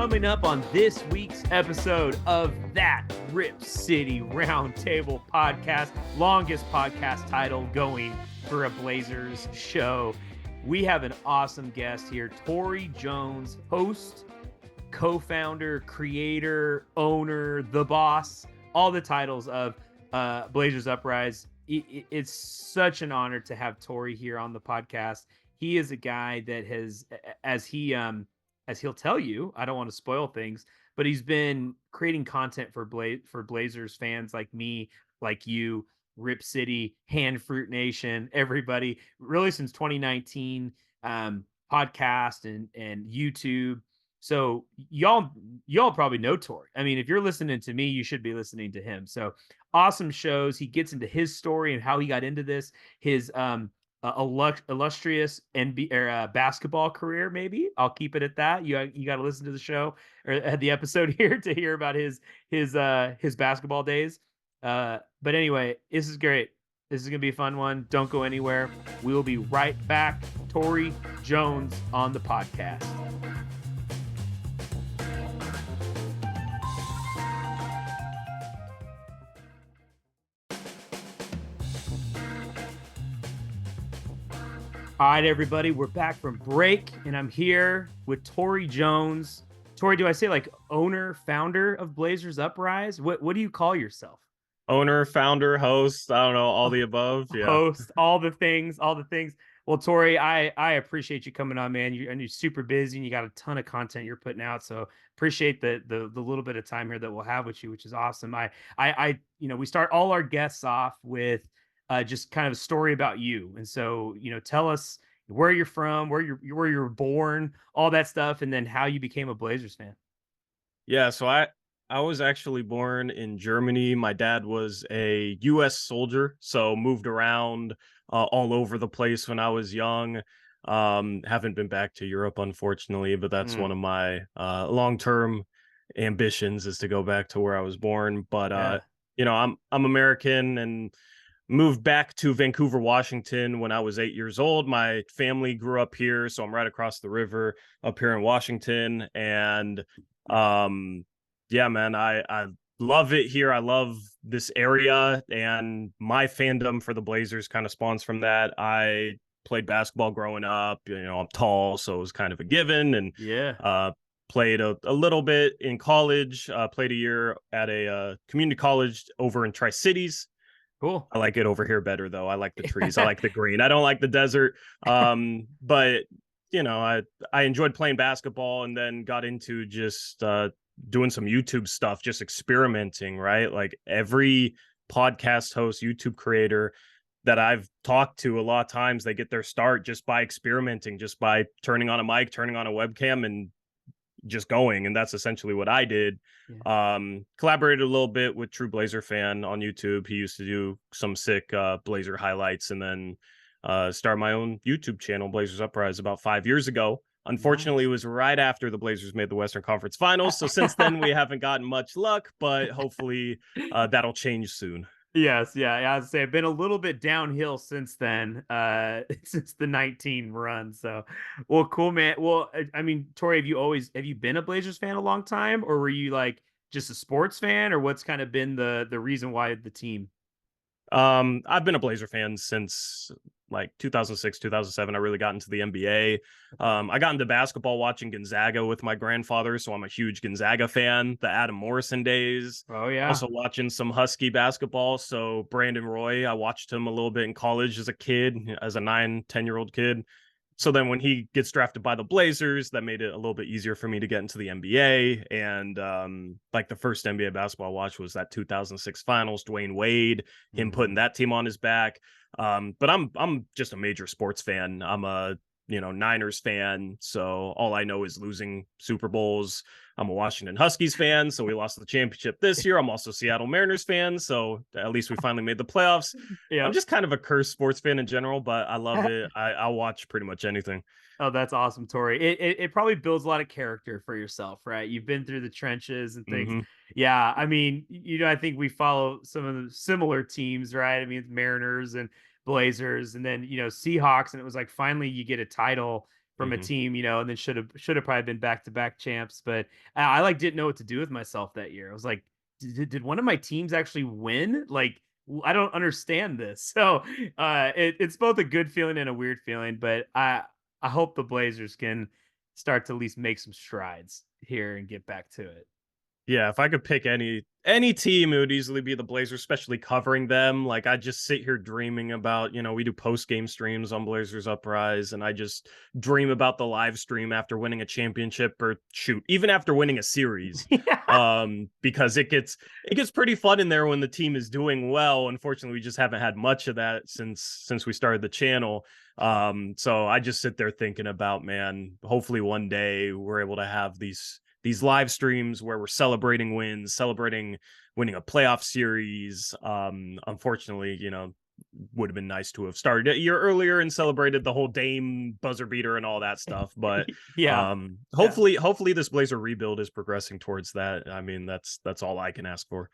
Coming up on this week's episode of That Rip City Roundtable podcast, longest podcast title going for a Blazers show. We have an awesome guest here, Torey Jones, host, co-founder, creator, owner, the boss, all the titles of Blazers Uprise. It's such an honor to have Tori here on the podcast. He is a guy that has, as he'll tell you, I don't want to spoil things, but he's been creating content for Blazers fans like me, like you, Rip City, Hand Fruit Nation, everybody, really since 2019, podcast and YouTube. So y'all probably know Tori. I mean, if you're listening to me, you should be listening to him. So awesome shows. He gets into his story and how he got into this, his illustrious basketball career. Maybe I'll keep it at that. You got to listen to the show or the episode here to hear about his basketball days. But anyway, this is great. This is gonna be a fun one. Don't go anywhere. We will be right back. Torey Jones on the podcast. All right, everybody, we're back from break, and I'm here with Torey Jones. Tori, do I say like owner, founder of Blazers Uprise? What do you call yourself? Owner, founder, host, I don't know, all the above. Yeah. Host, all the things. Well, Tori, I appreciate you coming on, man. You're super busy and you got a ton of content you're putting out. So appreciate the little bit of time here that we'll have with you, which is awesome. We start all our guests off with just kind of a story about you. And so, tell us where you're from, where you were born, all that stuff, and then how you became a Blazers fan. Yeah, so I was actually born in Germany. My dad was a U.S. soldier, so moved around all over the place when I was young. Haven't been back to Europe, unfortunately, but that's one of my long-term ambitions is to go back to where I was born. But I'm American and moved back to Vancouver, Washington when I was 8 years old. My family grew up here, so I'm right across the river up here in Washington. And yeah, man, I love it here. I love this area, and my fandom for the Blazers kind of spawns from that. I played basketball growing up. I'm tall, so it was kind of a given. And played a little bit in college. Played a year at a community college over in Tri-Cities. Cool. I like it over here better, though. I like the trees. I like the green. I don't like the desert. But I enjoyed playing basketball, and then got into just doing some YouTube stuff, just experimenting, right? Like every podcast host, YouTube creator that I've talked to, a lot of times they get their start just by experimenting, just by turning on a mic, turning on a webcam, and just going. And that's essentially what I did. Collaborated a little bit with True Blazer Fan on YouTube. He used to do some sick Blazer highlights, and then started my own YouTube channel, Blazers Uprise, about 5 years ago. Unfortunately, It was right after the Blazers made the Western Conference Finals. So since then, we haven't gotten much luck, but hopefully that'll change soon. Yes. Yeah. I'd say I've been a little bit downhill since then, since the 19 run. So, well, cool, man. Well, I mean, Tori, have you been a Blazers fan a long time, or were you like just a sports fan, or what's kind of been the reason why the team? I've been a Blazer fan since like 2006, 2007. I really got into the NBA. I got into basketball watching Gonzaga with my grandfather, so I'm a huge Gonzaga fan. The Adam Morrison days. Oh, yeah. Also watching some Husky basketball. So Brandon Roy, I watched him a little bit in college as a kid, as a 9-10-year-old kid. So then when he gets drafted by the Blazers, that made it a little bit easier for me to get into the NBA. And like the first NBA basketball I watched was that 2006 finals, Dwayne Wade, him putting that team on his back. But I'm just a major sports fan. I'm a Niners fan, so all I know is losing Super Bowls. I'm a Washington Huskies fan, so we lost the championship this year. I'm also a Seattle Mariners fan, so at least we finally made the playoffs. Yeah. I'm just kind of a cursed sports fan in general, but I love it. I'll watch pretty much anything. Oh, that's awesome, Tori. It probably builds a lot of character for yourself, right? You've been through the trenches and things. Mm-hmm. Yeah, I mean, I think we follow some of the similar teams, right? I mean, it's Mariners and Blazers, and then Seahawks, and it was like finally you get a title from a team, and then should have probably been back-to-back champs. But I like didn't know what to do with myself that year. I was like, did one of my teams actually win? Like, I don't understand this. So it's both a good feeling and a weird feeling. But I hope the Blazers can start to at least make some strides here and get back to it. Yeah, if I could pick any team, it would easily be the Blazers, especially covering them. Like I just sit here dreaming about, we do post-game streams on Blazers Uprise, and I just dream about the live stream after winning a championship, or shoot, even after winning a series. Because it gets pretty fun in there when the team is doing well. Unfortunately, we just haven't had much of that since we started the channel. So I just sit there thinking about, man, hopefully one day we're able to have these live streams where we're celebrating wins, celebrating winning a playoff series. Unfortunately, would have been nice to have started a year earlier and celebrated the whole Dame buzzer beater and all that stuff. But hopefully this Blazer rebuild is progressing towards that. I mean, that's all I can ask for.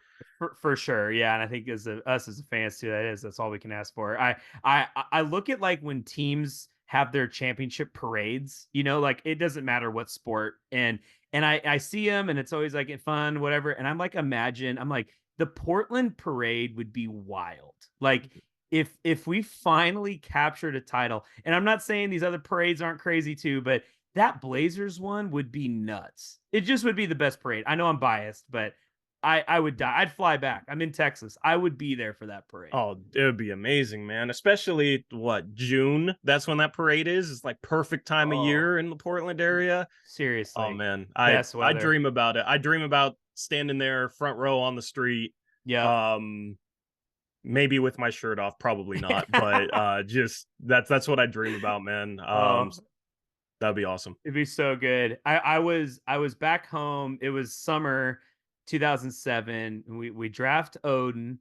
For sure. Yeah. And I think us as fans too, that's all we can ask for. I look at like when teams have their championship parades, like it doesn't matter what sport. And I see them and it's always like fun, whatever. And I'm like, the Portland parade would be wild. Like if we finally captured a title, and I'm not saying these other parades aren't crazy too, but that Blazers one would be nuts. It just would be the best parade. I know I'm biased, but I would die. I'd fly back. I'm in Texas. I would be there for that parade. Oh, it would be amazing, man. Especially June? That's when that parade is. It's like perfect time of year in the Portland area. Seriously. Oh man. I dream about it. I dream about standing there front row on the street. Yeah. Maybe with my shirt off, probably not, but just that's what I dream about, man. That'd be awesome. It'd be so good. I was back home. It was summer 2007. We draft Odin,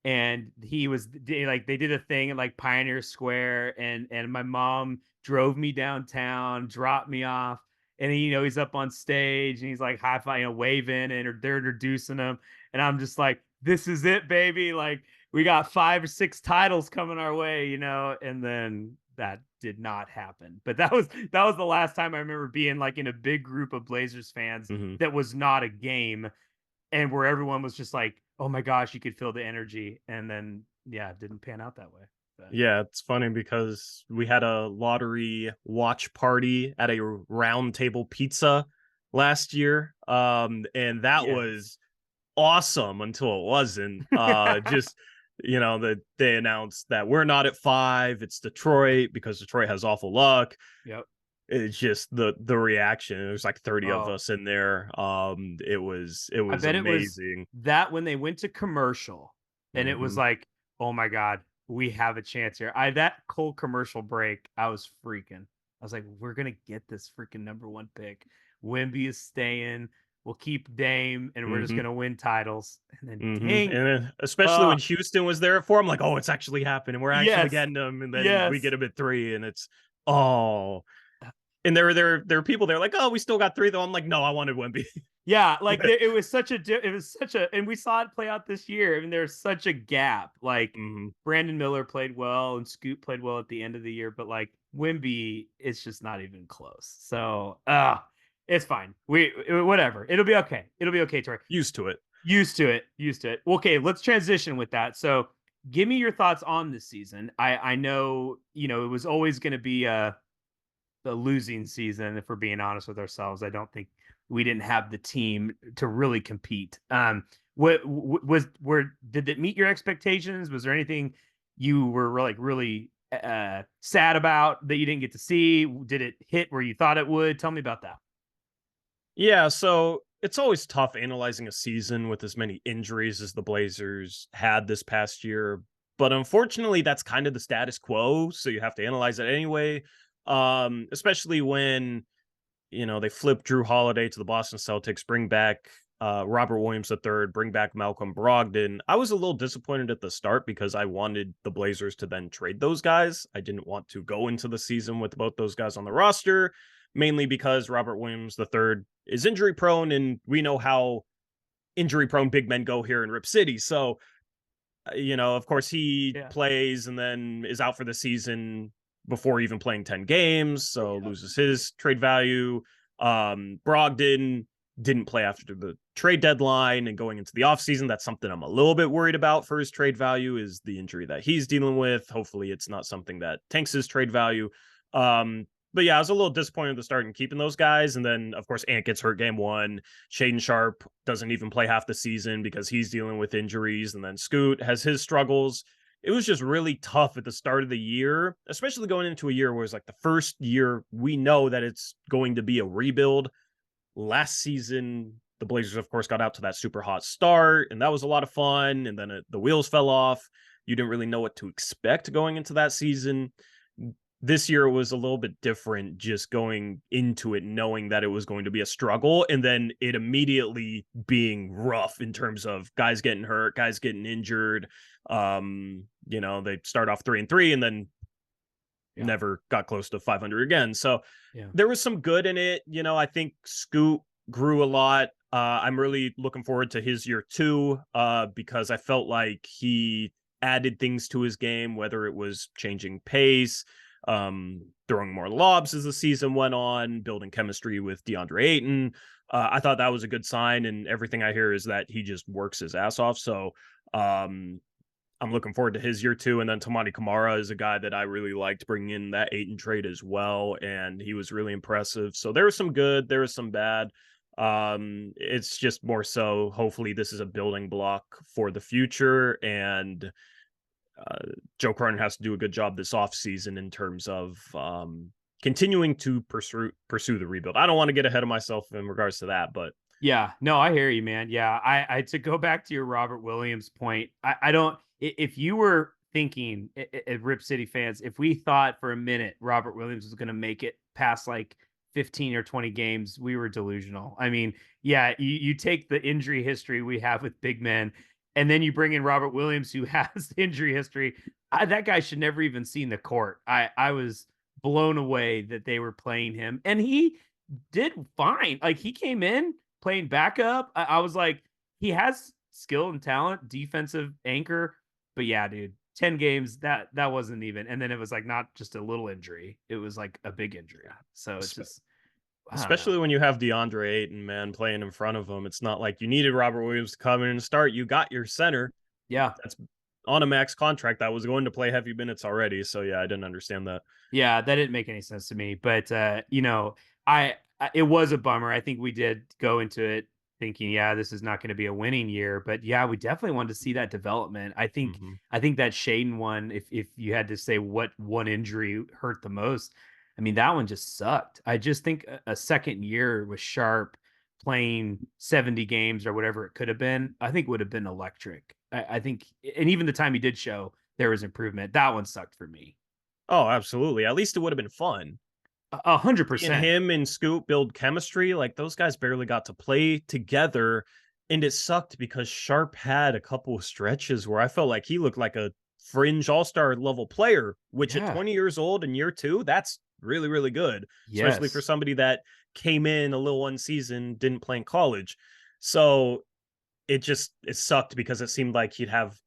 and he was like, they did a thing at like Pioneer Square, and my mom drove me downtown, dropped me off, and he's up on stage and he's like high five, waving, and they're introducing him, and I'm just like, this is it, baby. Like we got 5 or 6 titles coming our way, and then that did not happen. But that was the last time I remember being like in a big group of Blazers fans that was not a game, and where everyone was just like, oh my gosh, you could feel the energy. And then it didn't pan out that way. But. Yeah, it's funny because we had a lottery watch party at a Roundtable Pizza last year, and that was awesome until it wasn't. Just that they announced that we're not at 5, it's Detroit, because Detroit has awful luck. Yep. It's just the reaction. There's like 30 of us in there. It was I bet amazing. It was that when they went to commercial, and it was like, oh my God, we have a chance here. That cold commercial break, I was freaking. I was like, we're gonna get this freaking number 1 pick. Wemby is staying. We'll keep Dame, and we're just gonna win titles. And then, dang, and then, especially when Houston was there at 4, I'm like, oh, it's actually happening. We're actually getting them, and then we get them at 3, and it's And there were people there like, oh, we still got 3 though. I'm like, no, I wanted Wemby. Yeah, like it was such a, and we saw it play out this year. I mean, there's such a gap. Like Brandon Miller played well and Scoot played well at the end of the year, but like Wemby, it's just not even close. So, it's fine. Whatever. It'll be okay. It'll be okay, Tori. Used to it. Okay, let's transition with that. So, give me your thoughts on this season. I know, it was always going to be a losing season, if we're being honest with ourselves. I don't think we didn't have the team to really compete. Did it meet your expectations? Was there anything you were really sad about that you didn't get to see? Did it hit where you thought it would? Tell me about that. Yeah, so it's always tough analyzing a season with as many injuries as the Blazers had this past year, but unfortunately that's kind of the status quo, so you have to analyze it anyway. Especially when they flip Drew Holiday to the Boston Celtics, bring back Robert Williams III, bring back Malcolm Brogdon. I was a little disappointed at the start because I wanted the Blazers to then trade those guys. I didn't want to go into the season with both those guys on the roster, mainly because Robert Williams III is injury prone, and we know how injury prone big men go here in Rip City. So, of course he plays and then is out for the season before even playing 10 games, so loses his trade value. Brogdon didn't play after the trade deadline, and going into the offseason, that's something I'm a little bit worried about for his trade value, is the injury that he's dealing with. Hopefully it's not something that tanks his trade value. But yeah, I was a little disappointed at the start in keeping those guys. And then, of course, Ant gets hurt game one. Shaedon Sharpe doesn't even play half the season because he's dealing with injuries. And then Scoot has his struggles. It was just really tough at the start of the year, especially going into a year where it's like the first year we know that it's going to be a rebuild. Last season, the Blazers, of course, got out to that super hot start, and that was a lot of fun. And then the wheels fell off. You didn't really know what to expect going into that season. This year was a little bit different, just going into it knowing that it was going to be a struggle, and then it immediately being rough in terms of guys getting hurt, guys getting injured. They start off 3-3 and then never got close to 500 again. So there was some good in it. I think Scoot grew a lot. I'm really looking forward to his year 2 because I felt like he added things to his game, whether it was changing pace, throwing more lobs as the season went on, building chemistry with DeAndre Ayton. I thought that was a good sign, and everything I hear is that he just works his ass off. So I'm looking forward to his year 2. And then Toumani Camara is a guy that I really liked bringing in that Ayton trade as well, and he was really impressive. So there was some good, there was some bad. It's just more so, hopefully this is a building block for the future, and Joe Cronin has to do a good job this offseason in terms of continuing to pursue the rebuild. I don't want to get ahead of myself in regards to that, but yeah, no, I hear you, man. Yeah, I to go back to your Robert Williams point, I don't, if you were thinking, Rip City fans, if we thought for a minute Robert Williams was going to make it past like 15 or 20 games, we were delusional. I mean, yeah, you take the injury history we have with big men, and then you bring in Robert Williams, who has injury history. That guy should never even seen the court. I was blown away that they were playing him, and he did fine. Like, he came in playing backup. I was like, he has skill and talent, defensive anchor. But yeah, dude, 10 games, that wasn't even. And then it was like not just a little injury, it was like a big injury. So it's just, especially when you have DeAndre Ayton, man, playing in front of him. It's not like you needed Robert Williams to come in and start. You got your center. Yeah. That's on a max contract that was going to play heavy minutes already. So yeah, I didn't understand that. Yeah, that didn't make any sense to me. But it was a bummer. I think we did go into it thinking, yeah, this is not going to be a winning year. But yeah, we definitely wanted to see that development. I think that Shaedon one, if you had to say what one injury hurt the most, I mean, that one just sucked. I just think a second year with Sharpe playing 70 games or whatever it could have been, I think would have been electric. I think, and even the time he did show there was improvement, that one sucked for me. Oh, absolutely. At least it would have been fun. 100%. And him and Scoot build chemistry. Like, those guys barely got to play together, and it sucked because Sharpe had a couple of stretches where I felt like he looked like a fringe all-star level player, which at 20 years old in year 2, that's really, really good, especially for somebody that came in a little unseasoned, didn't play in college. So it sucked because it seemed like he'd have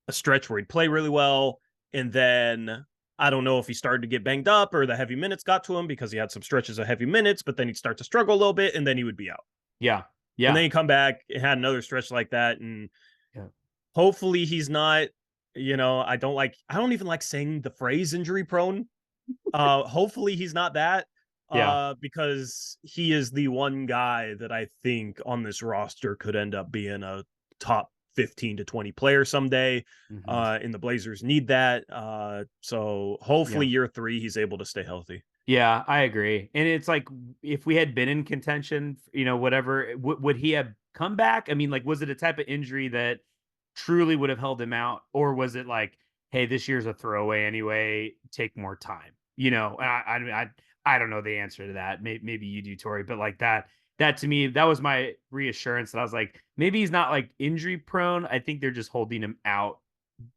a stretch where he'd play really well, and then I don't know if he started to get banged up or the heavy minutes got to him because he had some stretches of heavy minutes, but then he'd start to struggle a little bit and then he would be out. Yeah. And then he'd come back and had another stretch like that. And hopefully he's not, I don't even like saying the phrase injury prone. Hopefully he's not that. Because he is the one guy that I think on this roster could end up being a top 15 to 20 player someday. And the Blazers need that. So hopefully year 3, he's able to stay healthy. Yeah, I agree. And it's like, if we had been in contention, whatever, would he have come back? I mean, like, was it a type of injury that truly would have held him out? Or was it like, hey, this year's a throwaway anyway, take more time? I don't know the answer to that. Maybe you do, Tori, but like that to me, that was my reassurance. That I was like, maybe he's not like injury prone. I think they're just holding him out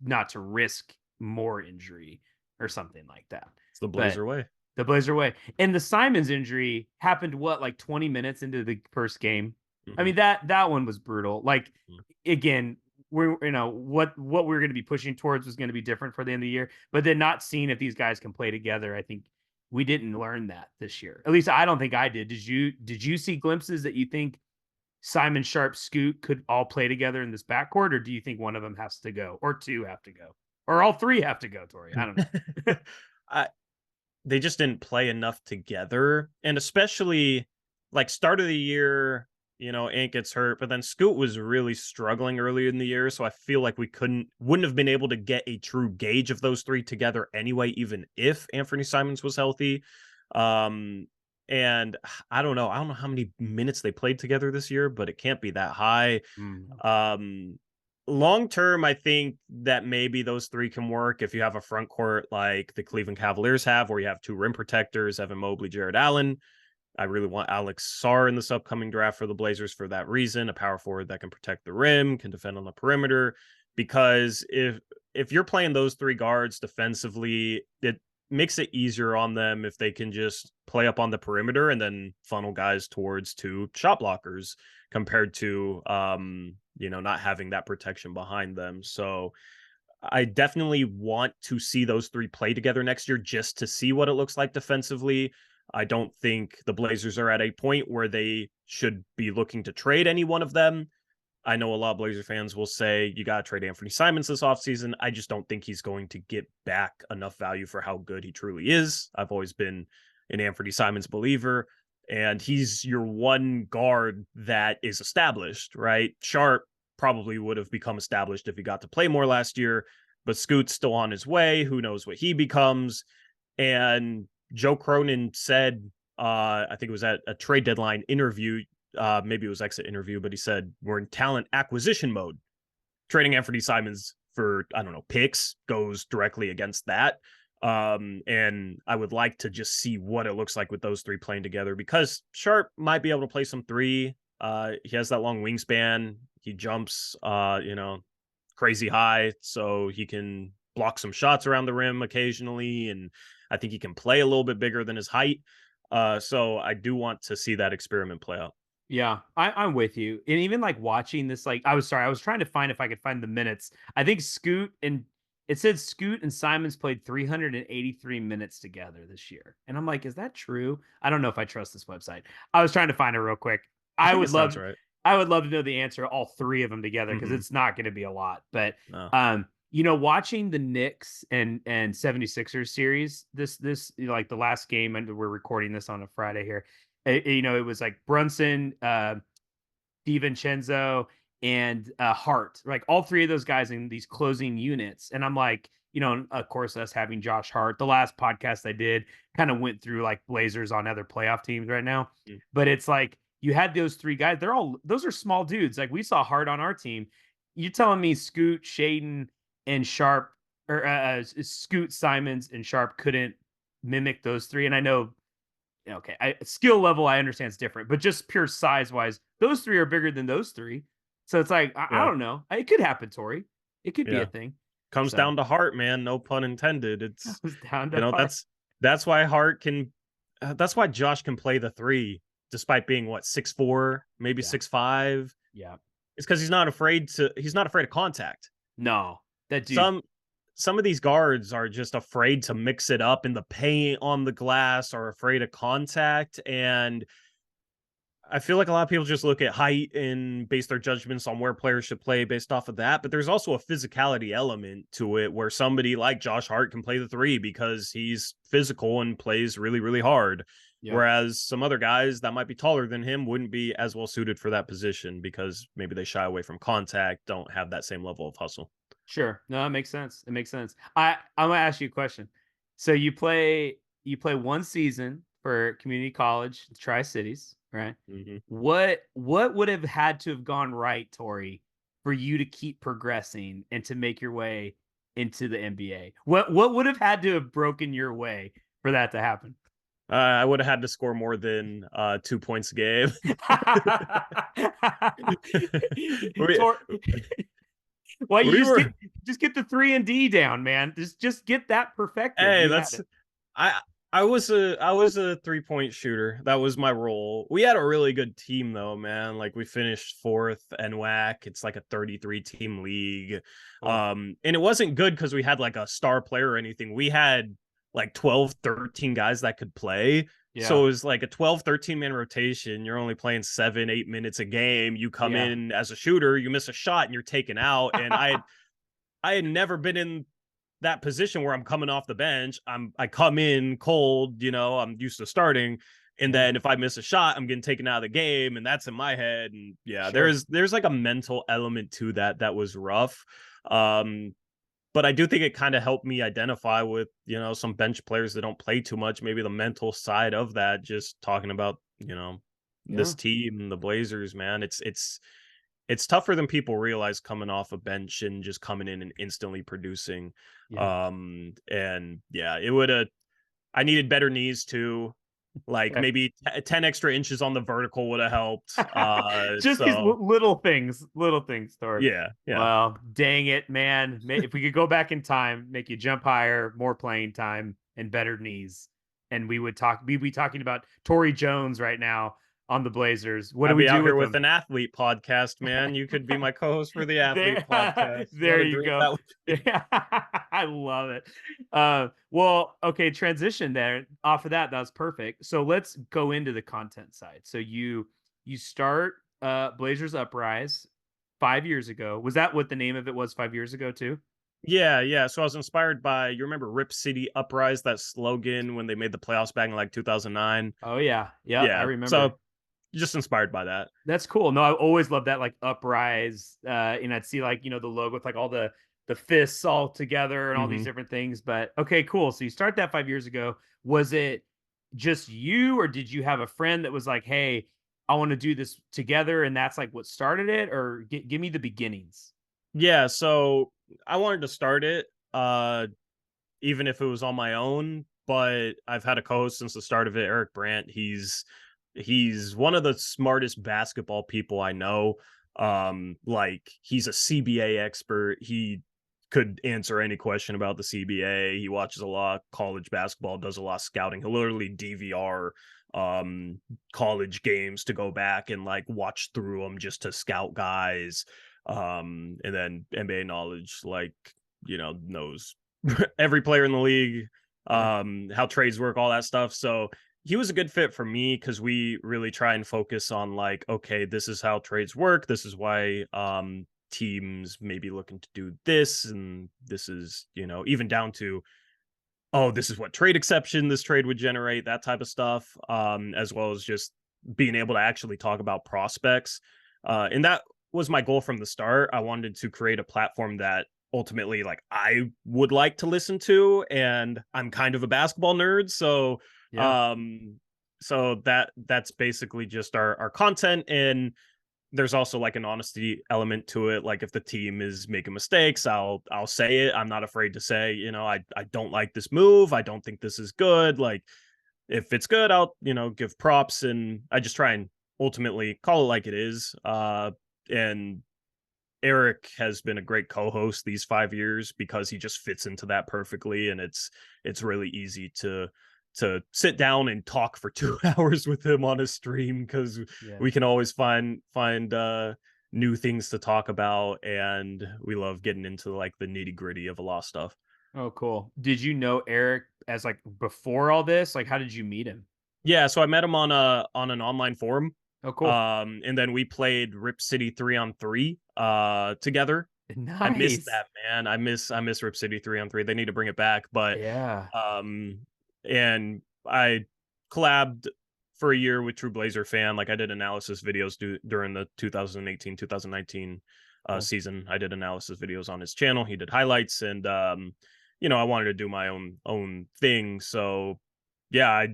not to risk more injury or something like that. It's the Blazer way. The Blazer way. And the Simons injury happened, like 20 minutes into the first game? I mean, that one was brutal. Like, again, we're what we're going to be pushing towards was going to be different for the end of the year, but then not seeing if these guys can play together. I think we didn't learn that this year. At least I don't think I did. Did you see glimpses that you think Simon, Sharp, Scoot could all play together in this backcourt, or do you think one of them has to go, or two have to go, or all three have to go, Tori? I don't know. They just didn't play enough together, and especially like start of the year, Ant gets hurt, but then Scoot was really struggling early in the year, so I feel like we wouldn't have been able to get a true gauge of those three together anyway, even if Anthony Simons was healthy. And I don't know how many minutes they played together this year, but it can't be that high. Long term, I think that maybe those three can work if you have a front court like the Cleveland Cavaliers have, where you have two rim protectors, Evan Mobley, Jared Allen. I really want Alex Sarr in this upcoming draft for the Blazers for that reason, a power forward that can protect the rim, can defend on the perimeter. Because if you're playing those three guards defensively, it makes it easier on them if they can just play up on the perimeter and then funnel guys towards two shot blockers compared to not having that protection behind them. So I definitely want to see those three play together next year just to see what it looks like defensively. I don't think the Blazers are at a point where they should be looking to trade any one of them. I know a lot of Blazer fans will say you got to trade Anthony Simons this offseason. I just don't think he's going to get back enough value for how good he truly is. I've always been an Anthony Simons believer, and he's your one guard that is established, right? Sharp probably would have become established if he got to play more last year, but Scoot's still on his way. Who knows what he becomes? And Joe Cronin said, I think it was at a trade deadline interview, maybe it was exit interview, but he said, we're in talent acquisition mode. Trading Anthony Simons for, I don't know, picks goes directly against that. And I would like to just see what it looks like with those three playing together, because Sharp might be able to play some three. He has that long wingspan. He jumps, crazy high, so he can block some shots around the rim occasionally. And I think he can play a little bit bigger than his height. So I do want to see that experiment play out. Yeah, I'm with you. And even like watching this, like I was trying to find if I could find the minutes. I think Scoot and Simons played 383 minutes together this year. And I'm like, is that true? I don't know if I trust this website. I was trying to find it real quick. I would love to know the answer, all three of them together, because it's not going to be a lot. But no. Watching the Knicks and 76ers series, this like the last game, and we're recording this on a Friday here. It was like Brunson, DiVincenzo, and Hart, like all three of those guys in these closing units. And I'm like, of course, us having Josh Hart, the last podcast I did kind of went through like Blazers on other playoff teams right now. But it's like you had those three guys. Those are small dudes. Like we saw Hart on our team. You're telling me Scoot, Shaden, and Sharp, or Scoot, Simons, and Sharp couldn't mimic those three? And I know, okay, skill level I understand is different, but just pure size wise, those three are bigger than those three. So it's like I don't know. It could happen, Tori. It could be a thing. Comes down to Hart, man. No pun intended. It's comes down to Hart. That's why Hart can. That's why Josh can play the three, despite being 6'4", maybe 6'5". Yeah, it's because he's not afraid of contact. No, that dude. Some of these guards are just afraid to mix it up in the paint, on the glass, or afraid of contact. And I feel like a lot of people just look at height and base their judgments on where players should play based off of that. But there's also a physicality element to it, where somebody like Josh Hart can play the three because he's physical and plays really, really hard. Yep. Whereas some other guys that might be taller than him wouldn't be as well suited for that position because maybe they shy away from contact, don't have that same level of hustle. Sure. No, that makes sense. It makes sense. I'm gonna ask you a question. So you play one season for community college, Tri-Cities, right? Mm-hmm. What would have had to have gone right, Tori, for you to keep progressing and to make your way into the NBA? What would have had to have broken your way for that to happen? I would have had to score more than 2 points a game. Well, just get the 3 and D down, man. Just get that perfected. Hey, I was a 3-point shooter. That was my role. We had a really good team though, man. Like we finished 4th NWAC. It's like a 33 team league. Cool. And it wasn't good because we had like a star player or anything. We had like 12, 13 guys that could play. So Yeah. it was like a 12, 13 man rotation. You're only playing 7, 8 minutes a game. You come Yeah. in as a shooter, you miss a shot and you're taken out. And I had never been in that position where I'm coming off the bench. I come in cold, I'm used to starting. And Yeah. then if I miss a shot, I'm getting taken out of the game. And that's in my head. And yeah, Sure. there's like a mental element to that was rough. But I do think it kind of helped me identify with, some bench players that don't play too much, maybe the mental side of that, just talking about, Yeah. this team, the Blazers, man. It's tougher than people realize coming off a bench and just coming in and instantly producing. Yeah. And yeah, I needed better knees too. Like Okay. maybe 10 extra inches on the vertical would have helped. Just these So little things, Tori. yeah, yeah. Well, dang it, man. If we could go back in time, make you jump higher, more playing time, and better knees, and we'd be talking about Torey Jones right now on the Blazers. What do I'd we be do out here with with him? an athlete podcast, man. You could be my co-host for the athlete There, podcast. What there a you dream go. that would be. Yeah, I love it. Well, okay, transition there. Off of that, that was perfect. So let's go into the content side. So you start Blazers Uprise 5 years ago. Was that what the name of it was 5 years ago too? Yeah, yeah. So I was inspired by, you remember Rip City Uprise, that slogan when they made the playoffs back in like 2009? Oh yeah, yeah, I Yeah. remember. So just inspired by that. That's cool. No, I always loved that like Uprise, and I'd see like the logo with like all the fists all together and all these Hmm. different things. But okay, cool. So you start that 5 years ago. Was it just you, or did you have a friend that was like, "Hey, I want to do this together," and that's like what started it? Or give me the beginnings. Yeah, so I wanted to start it, even if it was on my own, but I've had a co-host since the start of it, Eric Brandt. He's one of the smartest basketball people I know. Like he's a CBA expert. He could answer any question about the CBA. He watches a lot of college basketball, does a lot of scouting. He'll literally DVR college games to go back and like watch through them just to scout guys. And then NBA knowledge, like, knows every player in the league, Yeah. how trades work, all that stuff. So he was a good fit for me because we really try and focus on like, okay, this is how trades work. This is why teams may be looking to do this, and this is, even down to, oh, this is what trade exception this trade would generate, that type of stuff, as well as just being able to actually talk about prospects. And that was my goal from the start. I wanted to create a platform that ultimately like I would like to listen to, and I'm kind of a basketball nerd, so Yeah. um that's basically just our content. And there's also like an honesty element to it. Like if the team is making mistakes, I'll say it. I'm not afraid to say, I don't like this move. I don't think this is good. Like if it's good, I'll, give props, and I just try and ultimately call it like it is. And Eric has been a great co-host these 5 years because he just fits into that perfectly, and it's really easy to sit down and talk for 2 hours with him on a stream because Yeah. we can always find new things to talk about, and we love getting into like the nitty gritty of a lot of stuff. Oh, cool. Did you know Eric as like before all this? Like, how did you meet him? Yeah, so I met him on an online forum. Oh, cool. And then we played Rip City 3-on-3 together. I miss Nice. that, man. I miss Rip City 3-on-3. They need to bring it back. But Yeah. um and I collabed for a year with True Blazer Fan. Like I did analysis videos during the 2018-2019 Cool. season. I did analysis videos on his channel. He did highlights, and I wanted to do my own thing. So yeah,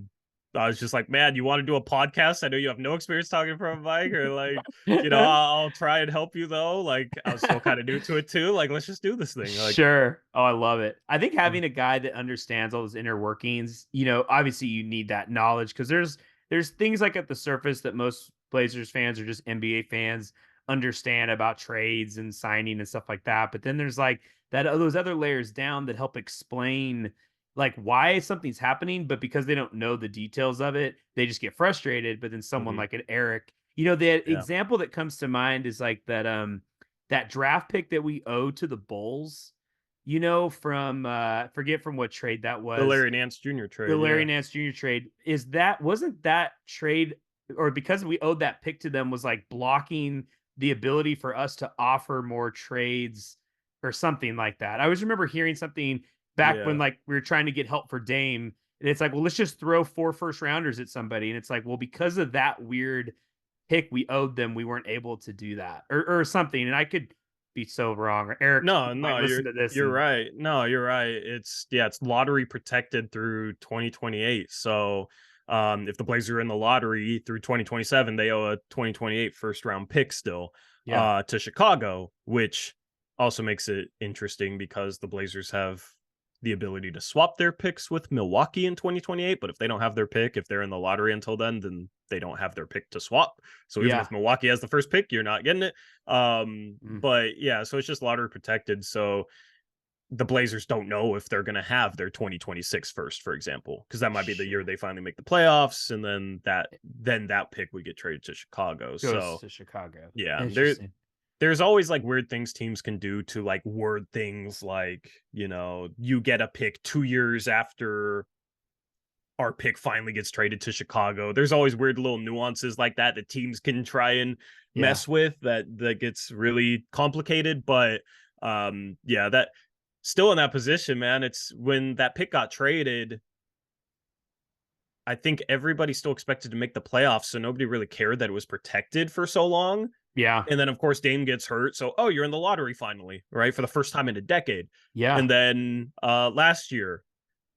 I was just like, man, you want to do a podcast? I know you have no experience talking from a mic, or like, I'll try and help you though. Like, I was still kind of new to it too. Like, let's just do this thing. Like, Sure. Oh, I love it. I think mm, having a guy that understands all those inner workings, obviously you need that knowledge because there's things like at the surface that most Blazers fans or just NBA fans understand about trades and signing and stuff like that. But then there's like that those other layers down that help explain, like why something's happening, but because they don't know the details of it, they just get frustrated. But then someone Mhm. like an Eric, the Yeah. example that comes to mind is like that draft pick that we owe to the Bulls, from forget from what trade that The was. Larry Nance Jr. The trade, Larry yeah. Nance Jr. trade, wasn't that trade, or because we owed that pick to them, was like blocking the ability for us to offer more trades or something like that. I always remember hearing something back when Yeah. like we were trying to get help for Dame, and it's like, well, let's just throw 4 first rounders at somebody, and it's like, well, because of that weird pick we owed them, we weren't able to do that, or something. And I could be so wrong. Or Eric No, might no, listen to this you're and right. No, you're right. It's lottery protected through 2028. So, if the Blazers are in the lottery through 2027, they owe a 2028 first round pick still yeah, to Chicago, which also makes it interesting because the Blazers have the ability to swap their picks with Milwaukee in 2028, but if they don't have their pick, if they're in the lottery until then they don't have their pick to swap. So even yeah. if Milwaukee has the first pick, you're not getting it. Mm. But yeah, so it's just lottery protected. So the Blazers don't know if they're going to have their 2026 first, for example, because that might be the year Sure. they finally make the playoffs, and then that pick would get traded to Chicago. Goes So to Chicago. yeah, Interesting. there's always like weird things teams can do to like word things like, you get a pick 2 years after our pick finally gets traded to Chicago. There's always weird little nuances like that that teams can try and Yeah. mess with that gets really complicated. But yeah, that still in that position, man. It's when that pick got traded, I think everybody still expected to make the playoffs, so nobody really cared that it was protected for so long. Yeah. And then of course Dame gets hurt. So you're in the lottery finally, right? For the first time in a decade. Yeah. And then last year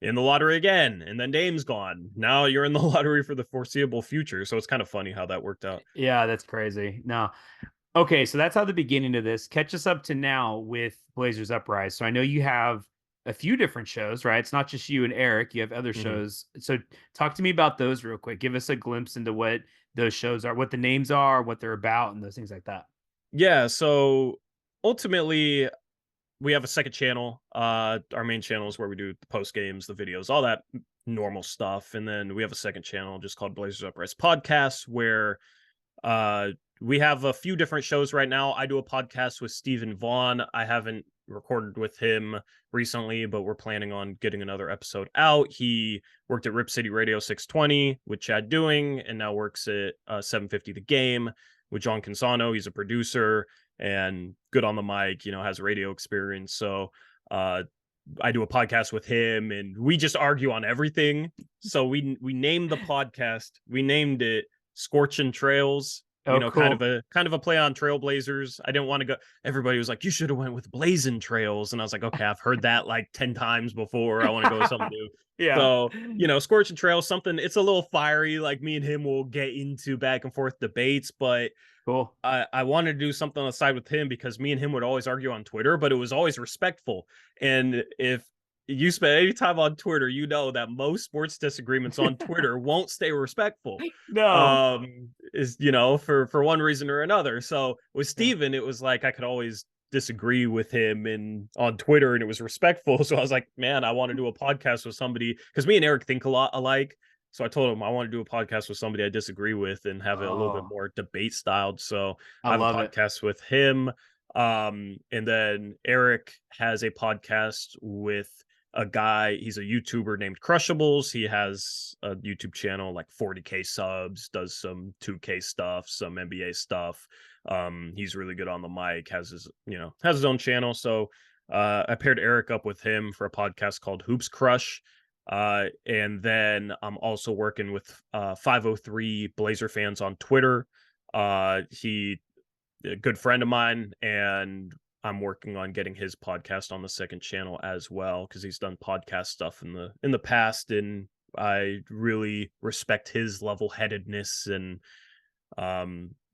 in the lottery again, and then Dame's gone. Now you're in the lottery for the foreseeable future. So it's kind of funny how that worked out. Yeah, that's crazy. No. Okay, so that's how the beginning of this. Catch us up to now with Blazers Uprise. So I know you have a few different shows, right? It's not just you and Eric. You have other Mhm. shows. So talk to me about those real quick. Give us a glimpse into what those shows are, what the names are, what they're about, and those things like that. Yeah. So ultimately, we have a second channel. Our main channel is where we do the post games, the videos, all that normal stuff. And then we have a second channel just called Blazers Uprise Podcast, where Uh, we have a few different shows right now. I do a podcast with Stephen Vaughn. I haven't recorded with him recently, but we're planning on getting another episode out. He worked at Rip City Radio 620 with Chad Doing, and now works at 750 The Game with John Consano. He's a producer and good on the mic, has radio experience. So uh, I do a podcast with him, and we just argue on everything. So we named the podcast. We named it Scorching Trails. Oh, Kind of a play on Trailblazers. I didn't want to go. Everybody was like, "You should have went with Blazing Trails," and I was like, "Okay, I've heard that like 10 times before. I want to go with something new." Yeah. So Scorching Trails, something. It's a little fiery. Like me and him will get into back and forth debates, but Cool. I wanted to do something on the side with him because me and him would always argue on Twitter, but it was always respectful. And if you spend any time on Twitter, you know that most sports disagreements on Twitter won't stay respectful. No. Is for one reason or another. So with Yeah. Steven, it was like I could always disagree with him and on Twitter, and it was respectful. So I was like, man, I want to do a podcast with somebody because me and Eric think a lot alike. So I told him I want to do a podcast with somebody I disagree with and have it a little bit Oh, more debate styled. So I I have a love it. podcast with him. And then Eric has a podcast with a guy, he's a YouTuber named Crushables. He has a YouTube channel, like 40K subs, does some 2K stuff, some NBA stuff. He's really good on the mic, has his own channel. So I paired Eric up with him for a podcast called Hoops Crush. And then I'm also working with 503 Blazer fans on Twitter. He a good friend of mine, and I'm working on getting his podcast on the second channel as well because he's done podcast stuff in the past, and I really respect his level-headedness. And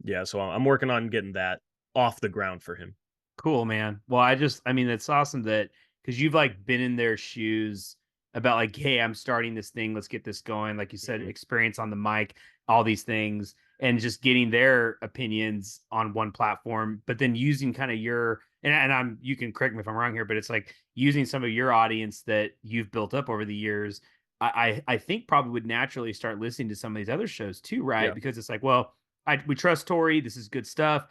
yeah, so I'm working on getting that off the ground for him. Cool, man. Well, I mean, it's awesome that because you've like been in their shoes about like, hey, I'm starting this thing. Let's get this going. Like you said, Mhm. experience on the mic, all these things, and just getting their opinions on one platform, but then using kind of your and you can correct me if I'm wrong here, but it's like using some of your audience that you've built up over the years. I think probably would naturally start listening to some of these other shows too, right? Yeah. Because it's like, well, we trust Tori. This is good stuff.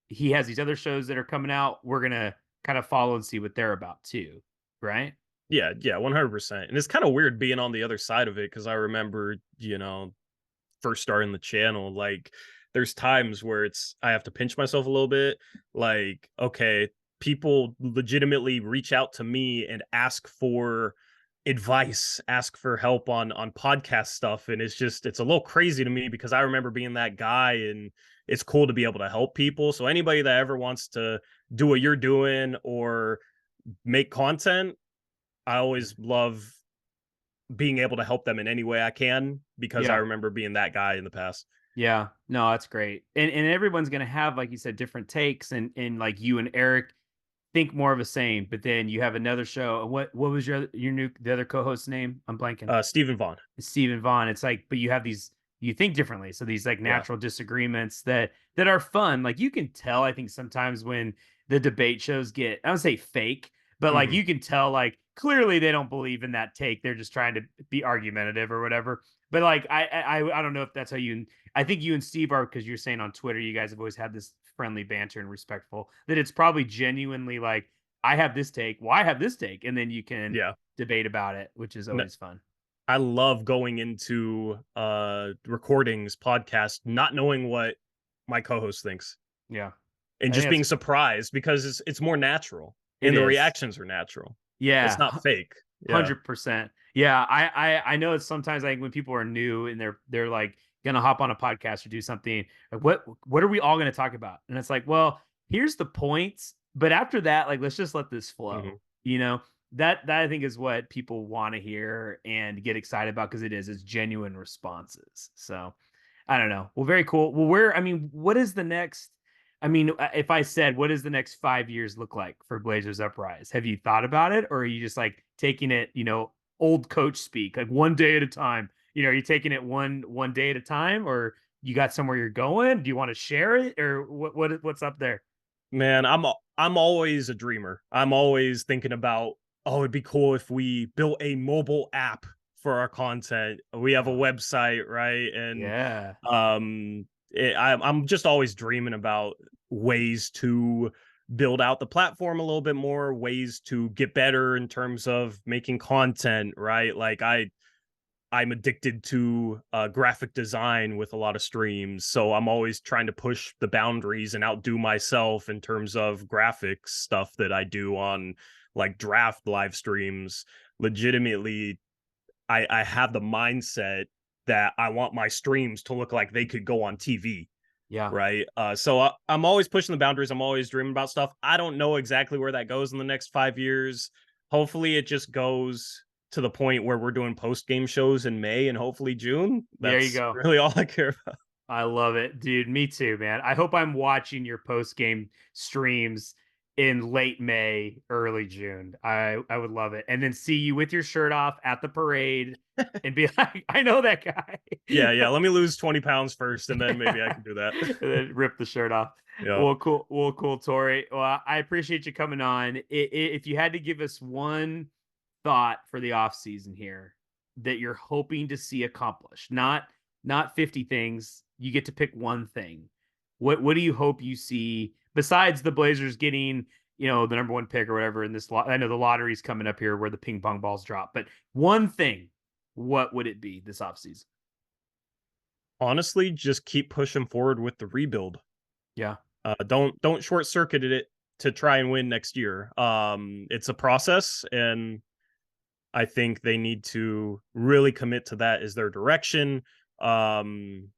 He has these other shows that are coming out. We're gonna kind of follow and see what they're about too, right? Yeah, 100%. And it's kind of weird being on the other side of it because I remember, first starting the channel, like there's times where I have to pinch myself a little bit. Like, okay, people legitimately reach out to me and ask for advice, ask for help on podcast stuff. And it's a little crazy to me because I remember being that guy, and it's cool to be able to help people. So anybody that ever wants to do what you're doing or make content, I always love being able to help them in any way I can because I Yeah. remember being that guy in the past. Yeah, no, that's great. And everyone's gonna have, like you said, different takes, and like you and Eric think more of the same, but then you have another show. What was the other co-host's name? I'm blanking. Stephen Vaughn. Stephen Vaughn. It's like, but you have these, you think differently. So these like Yeah. natural disagreements that are fun. Like you can tell, I think sometimes when the debate shows get, I don't say fake, but like Mhm. you can tell like clearly they don't believe in that take. They're just trying to be argumentative or whatever. But like I don't know if that's how you, I think you and Steve are, because you're saying on Twitter you guys have always had this friendly banter and respectful, that it's probably genuinely like I have this take, well I have this take, and then you can Yeah. debate about it, which is N- always fun. I love going into recordings, podcasts, not knowing what my co-host thinks Yeah. and I think just being that's surprised because it's more natural it and the is. reactions are natural. It's Yeah, not fake. Yeah. 100%. Yeah, I know it's sometimes like when people are new and they're like gonna hop on a podcast or do something, like what are we all gonna talk about? And it's like, well, here's the points, but after that, like let's just let this Mhm. flow. You know, that I think is what people want to hear and get excited about, because it's genuine responses. So I don't know. Well, very cool. Well, I mean, what is the next? I mean, if I said, what does the next 5 years look like for Blazers Uprise? Have you thought about it, or are you just like taking it, old coach speak, like one day at a time? Are you taking it one day at a time, or you got somewhere you're going? Do you want to share it, or what's up there? Man, I'm always a dreamer. I'm always thinking about, oh, it'd be cool if we built a mobile app for our content. We have a Oh, website, right? And yeah, I'm just always dreaming about ways to build out the platform a little bit more, ways to get better in terms of making content, right? Like I'm addicted to graphic design with a lot of streams. So I'm always trying to push the boundaries and outdo myself in terms of graphics stuff that I do on like draft live streams. Legitimately, I have the mindset that I want my streams to look like they could go on TV. yeah, Right. I'm always pushing the boundaries. I'm always dreaming about stuff. I don't know exactly where that goes in the next 5 years. Hopefully, it just goes to the point where we're doing post game shows in May and hopefully June. there you That's go. really all I care about. I love it, dude. Me too, man. I hope I'm watching your post game streams in late May, early June. I would love it, and then see you with your shirt off at the parade, and be like, I know that guy. Yeah. Let me lose 20 pounds first, and then maybe I can do that. And then rip the shirt off. Yeah. Well, cool. Well, cool, Tori. Well, I appreciate you coming on. If you had to give us one thought for the off season here that you're hoping to see accomplished, not 50 things, you get to pick one thing. What do you hope you see besides the Blazers getting, the number one pick or whatever in this lot? I know the lottery's coming up here where the ping pong balls drop, but one thing, what would it be this offseason? Honestly, just keep pushing forward with the rebuild. Yeah. Don't short circuit it to try and win next year. It's a process, and I think they need to really commit to that as their direction. Um,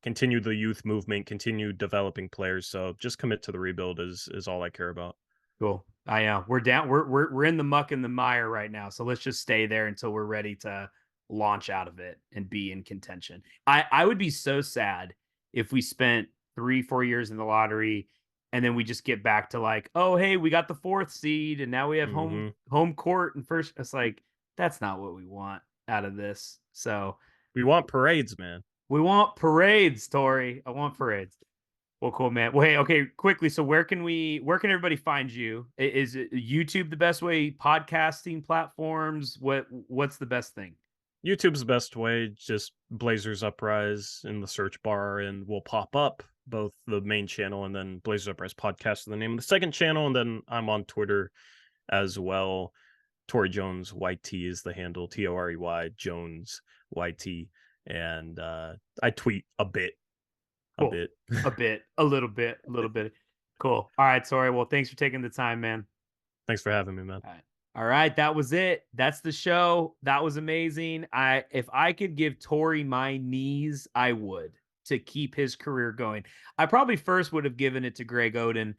Continue the youth movement, continue developing players. So just commit to the rebuild is all I care about. Cool. I know we're down. We're in the muck and the mire right now. So let's just stay there until we're ready to launch out of it and be in contention. I would be so sad if we spent 3-4 years in the lottery and then we just get back to like, oh hey, we got the fourth seed and now we have home Hmm. home court and first. It's like that's not what we want out of this. So We want parades, man. we want parades, Tori. I want parades. Well, cool, man. Well, hey, okay, quickly. So where can everybody find you? Is it YouTube the best way? Podcasting platforms? What's the best thing? YouTube's the best way. Just Blazers Uprise in the search bar, and will pop up both the main channel and then Blazers Uprise podcast is the name of the second channel. And then I'm on Twitter as well. Torey Jones YT is the handle. Torey Jones YT, and I tweet a bit. Cool. A bit, a little bit, a little bit. Cool. All right, sorry. Well, thanks for taking the time, man. Thanks for having me, man. All right. All right, that was it. That's the show. That was amazing. If I could give Tori my knees, I would, to keep his career going. I probably first would have given it to Greg Oden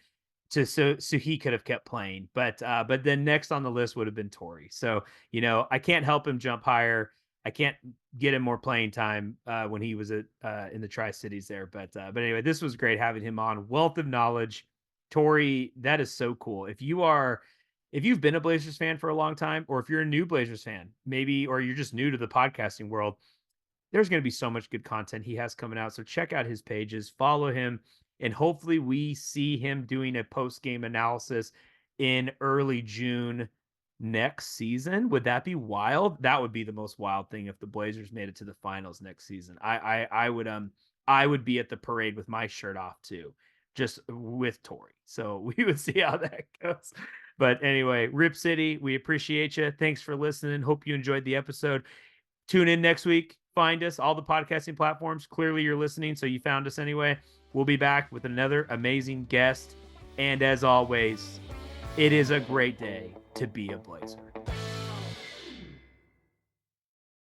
so he could have kept playing. But then next on the list would have been Tori. So, I can't help him jump higher. I can't get him more playing time when he was in the Tri-Cities there. But anyway, this was great having him on. Wealth of knowledge. Tori, that is so cool. If you've been a Blazers fan for a long time, or if you're a new Blazers fan, maybe, or you're just new to the podcasting world, there's going to be so much good content he has coming out. So check out his pages, follow him, and hopefully we see him doing a post-game analysis in early June next season. Would that be wild? That would be the most wild thing if the Blazers made it to the finals next season. I would be at the parade with my shirt off too, just with Tori. So we would see how that goes. But anyway, Rip City, we appreciate you. Thanks for listening. Hope you enjoyed the episode. Tune in next week. Find us, all the podcasting platforms. Clearly you're listening, so you found us anyway. We'll be back with another amazing guest. And as always, it is a great day to be a Blazer.